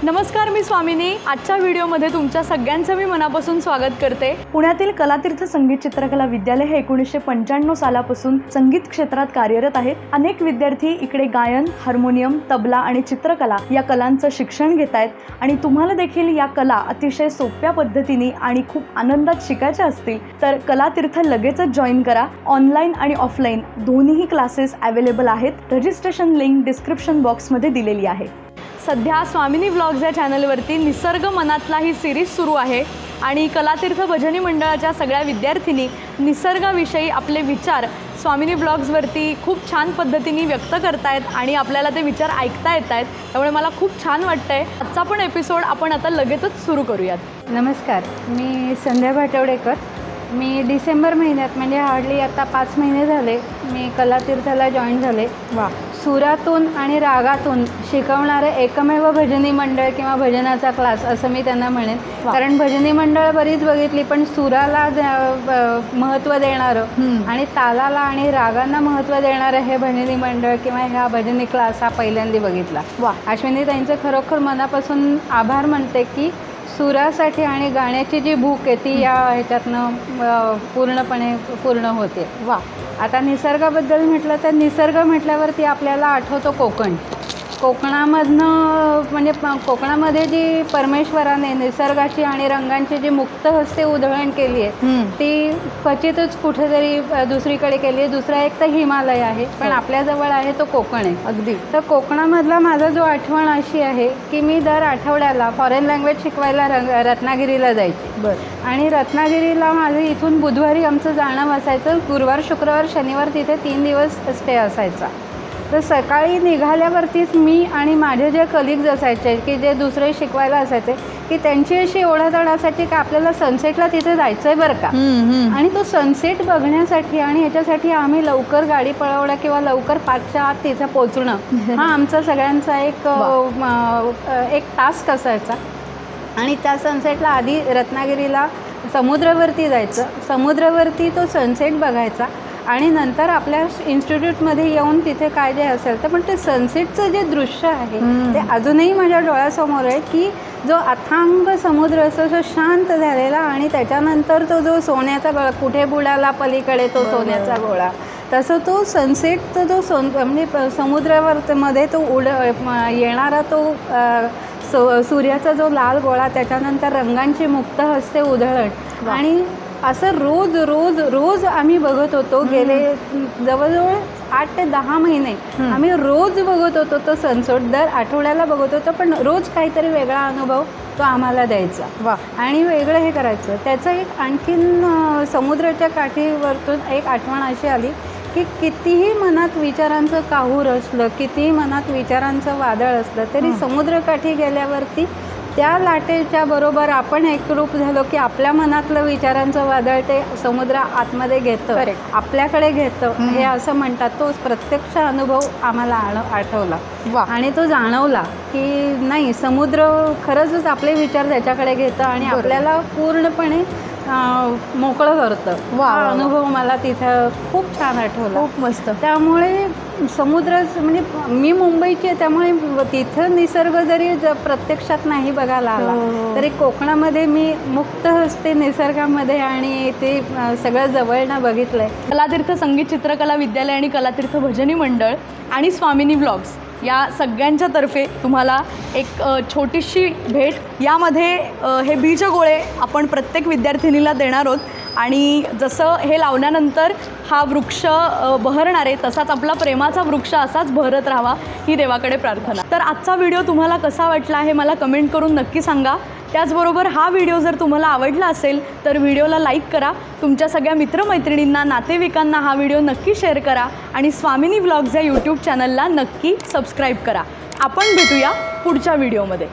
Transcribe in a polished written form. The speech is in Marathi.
नमस्कार, मी स्वामिनी। आजच्या व्हिडिओमध्ये तुमच्या सगळ्यांचं मी मनापासून स्वागत करते। पुण्यातील कलातीर्थ संगीत चित्रकला विद्यालय हे 1995 सालापासून संगीत क्षेत्रात कार्यरत आहेत। अनेक विद्यार्थी इकडे गायन, हार्मोनियम, तबला आणि चित्रकला या कलांचं शिक्षण घेत आहेत आणि तुम्हाला देखील या कला अतिशय सोप्या पद्धतीने आणि खूप आनंदात शिकायच्या असतील तर कलातीर्थ लगेचच जॉईन करा। ऑनलाईन आणि ऑफलाईन दोन्हीही क्लासेस अवेलेबल आहेत। रजिस्ट्रेशन लिंक डिस्क्रिप्शन बॉक्समध्ये दिलेली आहे। सध्या स्वामिनी व्लॉग्स या चॅनलवरती निसर्ग मनातला ही सिरीज सुरू आहे आणि कलातीर्थ भजनी मंडळाच्या सगळ्या विद्यार्थ्यांनी निसर्गाविषयी आपले विचार स्वामिनी व्लॉग्सवरती खूप छान पद्धतीने व्यक्त करतायत आणि आपल्याला ते विचार ऐकता येत आहेत। त्यामुळे मला खूप छान वाटतंय। आजचा पण एपिसोड आपण आता लगेचच सुरू करूयात। नमस्कार, मी संध्या भाटवडेकर। मी डिसेंबर महिन्यात म्हणजे हार्डली आता 5 महिने झाले मी कलातीर्थला जॉईन झाले। वा, सुरातून आणि रागातून शिकवणारे एकमेव भजनी मंडळ किंवा भजनाचा क्लास असं मी त्यांना म्हणेन। कारण भजनी मंडळ बरीच बघितली, पण सुराला महत्त्व देणारं आणि तालाला आणि रागांना महत्त्व देणारं हे भजनी मंडळ किंवा ह्या भजनी क्लास हा पहिल्यांदा बघितला। वा, अश्विनी ताईंचं खरोखर मनापासून आभार मानते की सुरासाठी आणि गाण्याची जी भूक आहे ती या ह्याच्यातनं पूर्णपणे पूर्ण होते। वा, आता निसर्गाबद्दल म्हटलं तर निसर्ग म्हटल्यावरती आपल्याला आठवतो कोकण। कोकणामधनं म्हणजे कोकणामध्ये जी परमेश्वराने निसर्गाची आणि रंगांची जी मुक्त हस्ते उधळण केली आहे ती क्वचितच कुठेतरी दुसरीकडे केली आहे। दुसरा एक तर हिमालय आहे, पण आपल्याजवळ आहे तो कोकण आहे। अगदी। तर कोकणामधला माझा जो आठवण अशी आहे की मी दर आठवड्याला फॉरेन लँग्वेज शिकवायला रत्नागिरीला जायची। बरं। आणि रत्नागिरीला माझं इथून बुधवारी आमचं जाणं असायचं। गुरुवार, शुक्रवार, शनिवार तिथे 3 दिवस स्टे असायचा। तर सकाळी निघाल्यावरतीच मी आणि माझे जे कलिग्ज असायचे की जे दुसरे शिकवायला असायचे की त्यांची अशी ओढाताण असायची की आपल्याला सनसेटला तिथे जायचं आहे बरं का। आणि तो सनसेट बघण्यासाठी आणि ह्याच्यासाठी आम्ही लवकर गाडी पळवणं किंवा लवकर 5च्या आत तिथे पोचणं हा आमचा सगळ्यांचा एक टास्क असायचा। आणि त्या सनसेटला आधी रत्नागिरीला समुद्रावरती जायचं, समुद्रावरती तो सनसेट बघायचा आणि नंतर आपल्या इन्स्टिट्यूटमध्ये येऊन तिथे काय जे असेल तर पण ते सनसेटचं जे दृश्य आहे ते अजूनही माझ्या डोळ्यासमोर आहे की जो अथांग समुद्र असं जो शांत झालेला आणि त्याच्यानंतर तो जो सोन्याचा गोळा कुठे बुडाला पलीकडे तो सोन्याचा गोळा, तसं तो सनसेटचा जो म्हणजे समुद्रावर मध्ये तो येणारा तो सूर्याचा जो लाल गोळा, त्याच्यानंतर रंगांची मुक्त हस्ते उधळण आणि असं रोज रोज रोज आम्ही बघत होतो। गेले जवळजवळ 8 ते 10 महिने आम्ही रोज बघत होतो तो सनसेट। दर आठवड्याला बघत होतो, पण रोज काहीतरी वेगळा अनुभव तो आम्हाला द्यायचा। वा, आणि वेगळं हे करायचं। त्याचं एक आणखीन समुद्राच्या काठीवरतून एक आठवण अशी आली की कितीही मनात विचारांचं काहूर असलं, कितीही मनात विचारांचं वादळ असलं तरी समुद्रकाठी गेल्यावरती त्या लाटेच्या बरोबर आपण एकरूप झालो की आपल्या मनातलं विचारांचं वादळ ते समुद्र आतमध्ये घेतं, आपल्याकडे घेतं हे असं म्हणतात। तो प्रत्यक्ष अनुभव आम्हाला आठवला आणि तो जाणवला की नाही, समुद्र खरंच आपले विचार त्याच्याकडे घेतं आणि आपल्याला पूर्णपणे मोकळं करतं। हा अनुभव मला तिथं खूप छान आठवला। खूप मस्त। त्यामुळे समुद्र म्हणजे मी मुंबईची आहे त्यामुळे तिथं निसर्ग जरी प्रत्यक्षात नाही बघायला आला तरी कोकणामध्ये मी मुक्त हस्ते निसर्गामध्ये आणि ते सगळं जवळनं बघितलंय। कलातीर्थ संगीत चित्रकला विद्यालय आणि कलातीर्थ भजनी मंडळ आणि स्वामिनी व्लॉग्स या सगळ्यांच्या तर्फे तुम्हाला एक छोटीशी भेट। यामध्ये हे बीजगोळे आपण प्रत्येक विद्यार्थिनीला देणार आहोत आणि जसं हे लावल्यानंतर हा वृक्ष बहरणार आहे तसाच आपला प्रेमाचा वृक्ष असाच बहरत राहावा ही देवाकडे प्रार्थना। तर आजचा व्हिडिओ तुम्हाला कसा वाटला हे मला कमेंट करून नक्की सांगा। त्याचबरोबर हा व्हिडिओ जर तुम्हाला आवडला असेल तर व्हिडिओला लाईक करा, तुमच्या सगळ्या मित्रमैत्रिणींना, नातेवाईकांना हा व्हिडिओ नक्की शेअर करा आणि स्वामिनी व्लॉग्स या यूट्यूब चॅनलला नक्की सबस्क्राईब करा। आपण भेटूया पुढच्या व्हिडिओमध्ये।